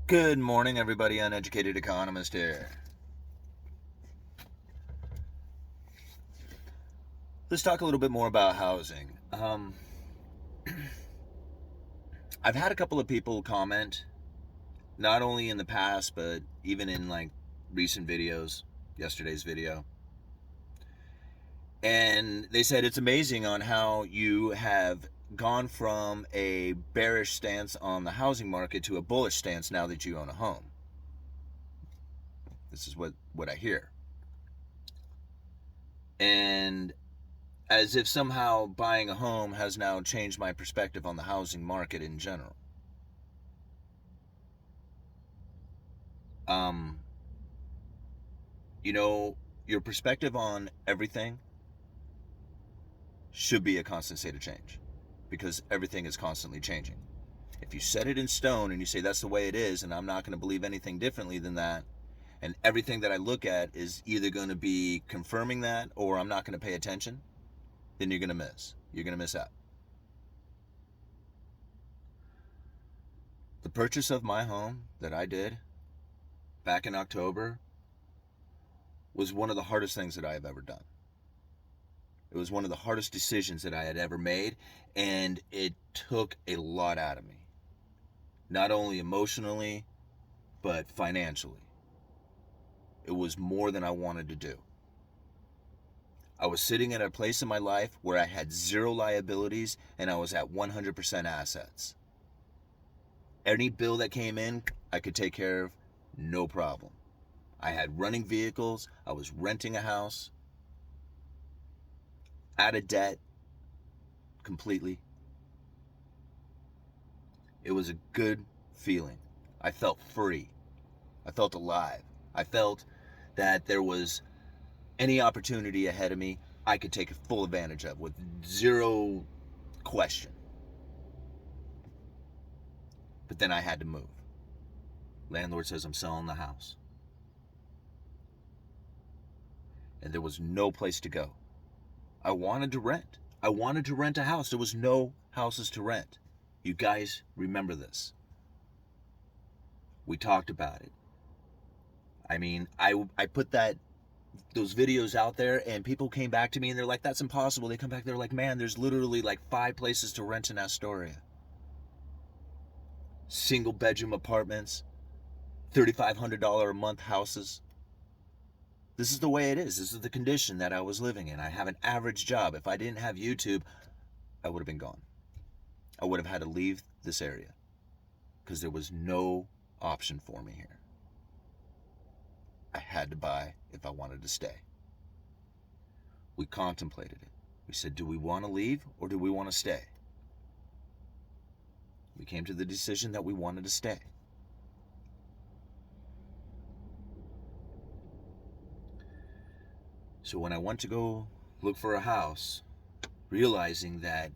Good morning, everybody. Uneducated economist here. Let's talk a little bit more about housing. I've had a couple of people comment, not only in the past, but even in like recent videos, yesterday's video. And they said it's amazing on how you have gone from a bearish stance on the housing market to a bullish stance now that you own a home. This is what I hear. And as if somehow buying a home has now changed my perspective on the housing market in general. Um, your perspective on everything should be a constant state of change because everything is constantly changing. If you set it in stone and you say that's the way it is and I'm not going to believe anything differently than that, and everything that I look at is either going to be confirming that or I'm not going to pay attention, then you're going to miss. You're going to miss out. The purchase of my home that I did back in October was one of the hardest things that I have ever done. It was one of the hardest decisions that I had ever made, and it took a lot out of me. Not only emotionally, but financially. It was more than I wanted to do. I was sitting at a place in my life where I had zero liabilities and I was at 100% assets. Any bill that came in, I could take care of, no problem. I had running vehicles, I was renting a house, out of debt completely. It was a good feeling. I felt free. I felt alive. I felt that there was any opportunity ahead of me I could take full advantage of with zero question. But then I had to move. Landlord says I'm selling the house. And there was no place to go. I wanted to rent. I wanted to rent a house. There was no houses to rent. You guys remember this. We talked about it. I mean, I put those videos out there and people came back to me and they're like, that's impossible. They come back, they're like, man, there's literally like 5 places to rent in Astoria. Single bedroom apartments, $3,500 a month houses. This is the way it is. This is the condition that I was living in. I have an average job. If I didn't have YouTube, I would have been gone. I would have had to leave this area because there was no option for me here. I had to buy if I wanted to stay. We contemplated it. We said, do we want to leave or do we want to stay? We came to the decision that we wanted to stay. So when I went to go look for a house, realizing that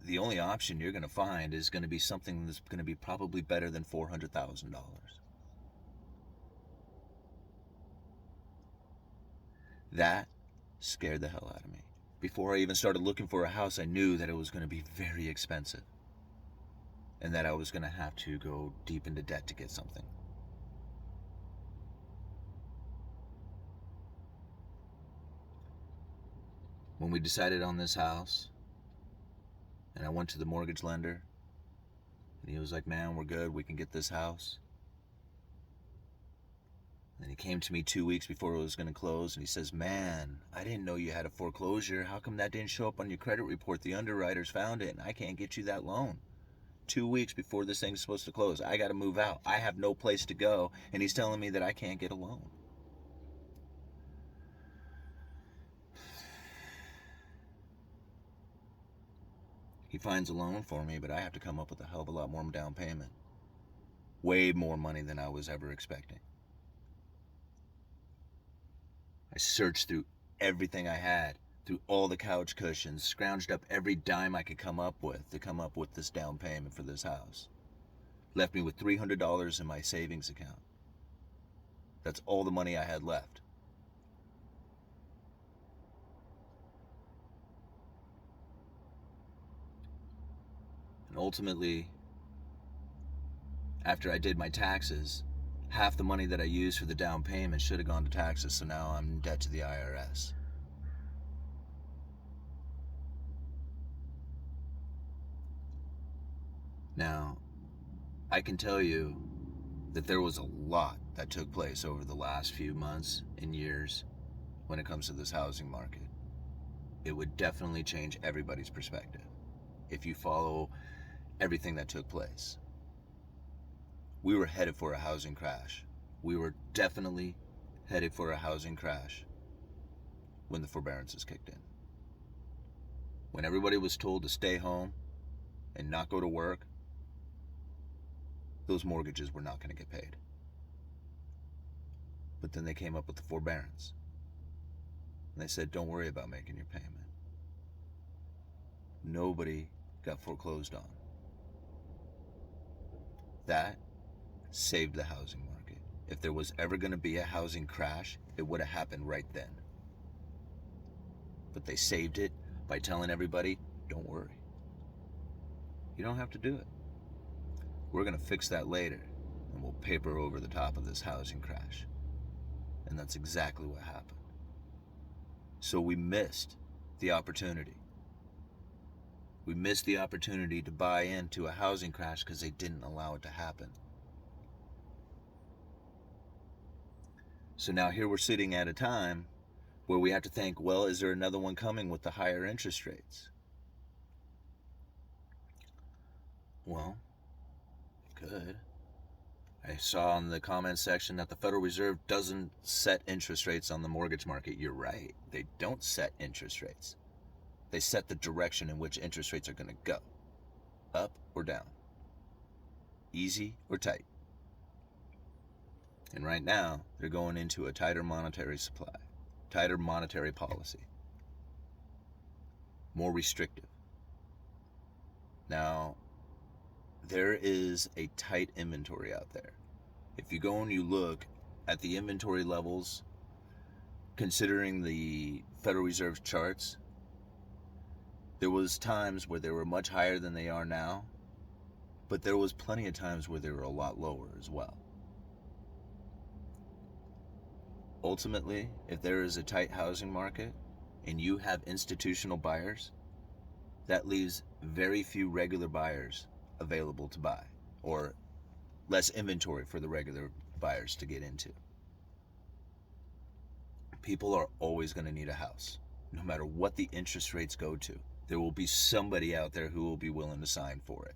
the only option you're going to find is going to be something that's going to be probably better than $400,000. That scared the hell out of me. Before I even started looking for a house, I knew that it was going to be very expensive and that I was going to have to go deep into debt to get something. When we decided on this house, and I went to the mortgage lender, and he was like, man, we're good, we can get this house. And he came to me 2 weeks before it was going to close, and he says, man, I didn't know you had a foreclosure. How come that didn't show up on your credit report? The underwriters found it, and I can't get you that loan. 2 weeks before this thing's supposed to close, I got to move out. I have no place to go, and he's telling me that I can't get a loan. He finds a loan for me, but I have to come up with a hell of a lot more down payment. Way more money than I was ever expecting. I searched through everything I had, through all the couch cushions, scrounged up every dime I could come up with to come up with this down payment for this house. Left me with $300 in my savings account. That's all the money I had left. And ultimately, after I did my taxes, half the money that I used for the down payment should have gone to taxes, so now I'm in debt to the IRS. Now, I can tell you that there was a lot that took place over the last few months and years when it comes to this housing market. It would definitely change everybody's perspective if you follow everything that took place. We were headed for a housing crash. We were definitely headed for a housing crash when the forbearances kicked in. When everybody was told to stay home and not go to work, those mortgages were not going to get paid. But then they came up with the forbearance. And they said, don't worry about making your payment. Nobody got foreclosed on. That saved the housing market. If there was ever going to be a housing crash, it would have happened right then. But they saved it by telling everybody, don't worry. You don't have to do it. We're going to fix that later, and we'll paper over the top of this housing crash. And that's exactly what happened. So we missed the opportunity. We missed the opportunity to buy into a housing crash because they didn't allow it to happen. So now here we're sitting at a time where we have to think, well, is there another one coming with the higher interest rates? Well, could. I saw in the comments section that the Federal Reserve doesn't set interest rates on the mortgage market. You're right. They don't set interest rates. They set the direction in which interest rates are going to go. Up or down. Easy or tight. And right now, they're going into a tighter monetary supply. Tighter monetary policy. More restrictive. Now, there is a tight inventory out there. If you go and you look at the inventory levels, considering the Federal Reserve charts, there was times where they were much higher than they are now, but there was plenty of times where they were a lot lower as well. Ultimately, if there is a tight housing market and you have institutional buyers, that leaves very few regular buyers available to buy, or less inventory for the regular buyers to get into. People are always going to need a house. No matter what the interest rates go to, there will be somebody out there who will be willing to sign for it.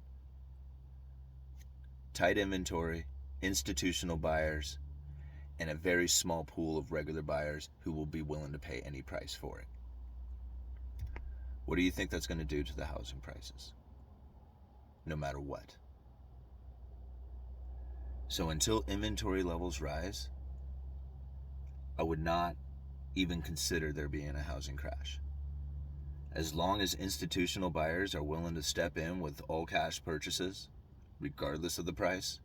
Tight inventory, institutional buyers, and a very small pool of regular buyers who will be willing to pay any price for it. What do you think that's going to do to the housing prices? No matter what. So until inventory levels rise, I would not even consider there being a housing crash. As long as institutional buyers are willing to step in with all cash purchases, regardless of the price,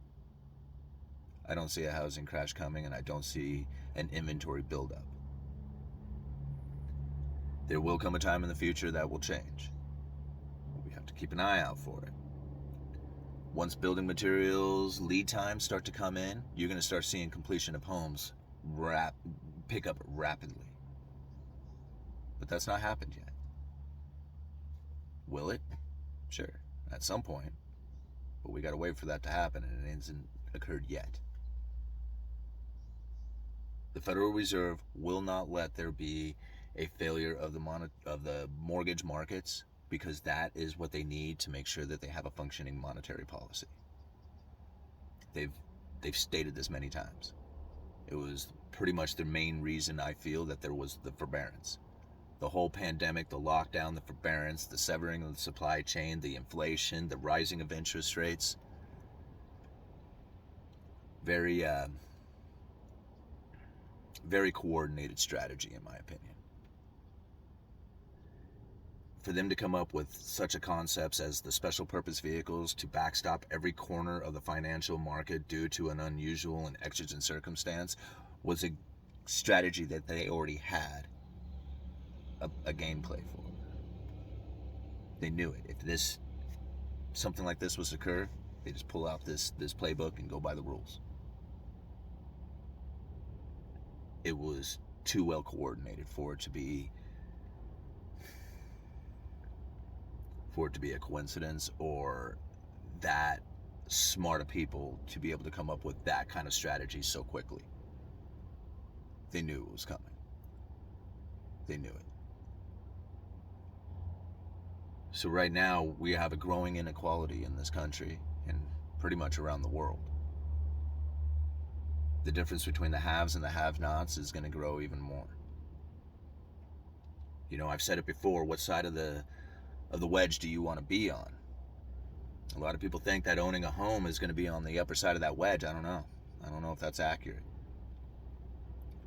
I don't see a housing crash coming, and I don't see an inventory buildup. There will come a time in the future that will change. We have to keep an eye out for it. Once building materials lead times start to come in, you're going to start seeing completion of homes pick up rapidly. But that's not happened yet. Will it? Sure, at some point. But we got to wait for that to happen, and it hasn't occurred yet. The Federal Reserve will not let there be a failure of the mortgage markets, because that is what they need to make sure that they have a functioning monetary policy. They've stated this many times. It was pretty much their main reason, I feel, that there was the forbearance. The whole pandemic, the lockdown, the forbearance, the severing of the supply chain, the inflation, the rising of interest rates. Very coordinated strategy, in my opinion. For them to come up with such a concepts as the special purpose vehicles to backstop every corner of the financial market due to an unusual and exigent circumstance was a strategy that they already had a gameplay for. They knew it. If something like this was to occur, They just pull out this playbook and go by the rules. It was too well coordinated for it to be a coincidence, or that smart of people to be able to come up with that kind of strategy so quickly. They knew it was coming. They knew it. So right now we have a growing inequality in this country and pretty much around the world. The difference between the haves and the have-nots is going to grow even more. You know, I've said it before, what side of the wedge do you want to be on? A lot of people think that owning a home is going to be on the upper side of that wedge. I don't know if that's accurate.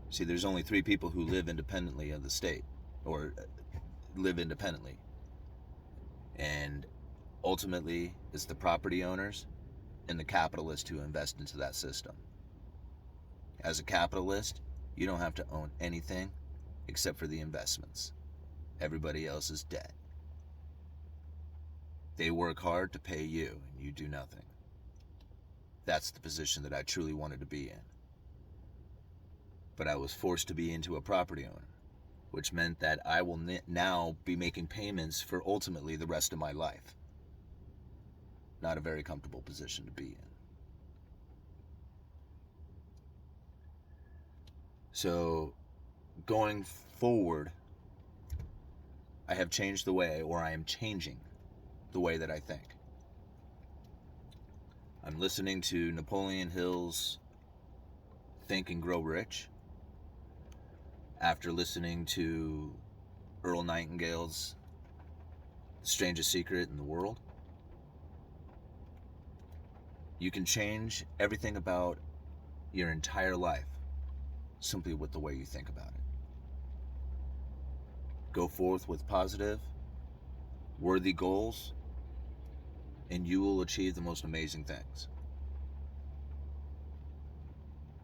See, there's only 3 people who live independently of the state, or live independently. And ultimately, it's the property owners and the capitalists who invest into that system. As a capitalist, you don't have to own anything except for the investments. Everybody else is debt. They work hard to pay you, and you do nothing. That's the position that I truly wanted to be in. But I was forced to be into a property owner, which meant that I will now be making payments for ultimately the rest of my life. Not a very comfortable position to be in. So, going forward, I have changed the way, or I am changing the way that I think. I'm listening to Napoleon Hill's Think and Grow Rich, after listening to Earl Nightingale's The Strangest Secret in the World. You can change everything about your entire life simply with the way you think about it. Go forth with positive, worthy goals, and you will achieve the most amazing things.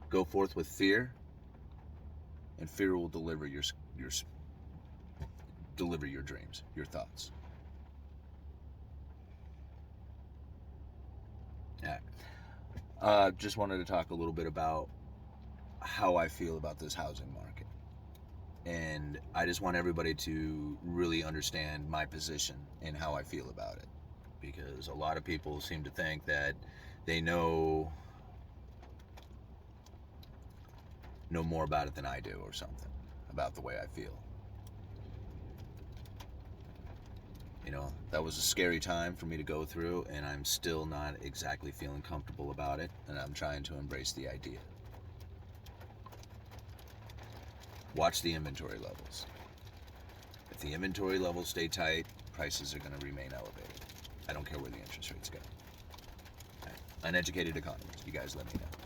Go forth with fear, and fear will deliver your dreams, your thoughts. Yeah. Just wanted to talk a little bit about how I feel about this housing market. And I just want everybody to really understand my position and how I feel about it. Because a lot of people seem to think that they know more about it than I do, or something, about the way I feel. You know, that was a scary time for me to go through, and I'm still not exactly feeling comfortable about it, and I'm trying to embrace the idea. Watch the inventory levels. If the inventory levels stay tight, prices are going to remain elevated. I don't care where the interest rates go. Right. Uneducated economist, you guys let me know.